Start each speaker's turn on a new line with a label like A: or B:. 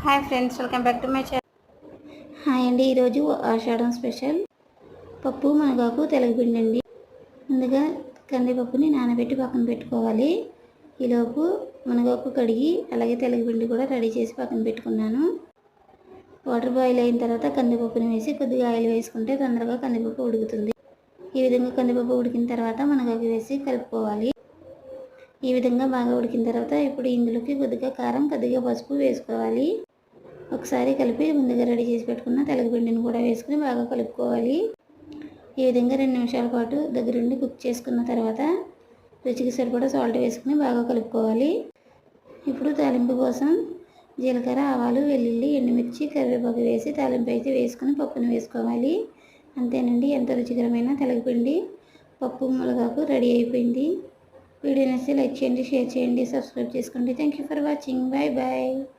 A: Hi friends, welcome back to my channel.
B: Hi అండి. ఈరోజు ఆషాఢం special పప్పు మునగాకు తెలగపిండి అండి. ముందుగా కందిపప్పుని నానబెట్టి పక్కన పెట్టుకోవాలి. ఈలోపు మునగాకు కడిగి అలాగే తెలగపిండి కూడా రెడీ చేసి పక్కన పెట్టుకున్నాను. వాటర్ బాయిల్ అయిన తర్వాత కందిపప్పుని వేసి కొద్దిగా ఆయిల్ వేసుకుంటే తొందరగా కందిపప్పు ఉడుకుతుంది. ఈ విధంగా కందిపప్పు ఉడికిన తర్వాత మునగాకు వేసి కలుపుకోవాలి. ఈ విధంగా బాగా ఉడికిన తర్వాత ఇప్పుడు ఇందులోకి కొద్దిగా కారం, కొద్దిగా పసుపు వేసుకోవాలి. ఒకసారి కలిపి ముందుగా రెడీ చేసి పెట్టుకున్న తెలగపిండిని కూడా వేసుకుని బాగా కలుపుకోవాలి. ఈ విధంగా 2 నిమిషాల పాటు దగ్గరుండి కుక్ చేసుకున్న తర్వాత రుచికి సరిపడా సాల్ట్ వేసుకుని బాగా కలుపుకోవాలి. ఇప్పుడు తాలింపు కోసం జీలకర్ర, ఆవాలు, వెల్లుల్లి, ఎండుమిర్చి, కరివేపాకు వేసి తాలింపు అయితే వేసుకుని పప్పును వేసుకోవాలి. అంతేనండి, ఎంత రుచికరమైన తెలగపిండి పప్పు మునగాకు రెడీ అయిపోయింది. వీడియో నచ్చితే లైక్ చేయండి, షేర్ చేయండి, సబ్స్క్రైబ్ చేసుకోండి. Thank you for watching. Bye bye.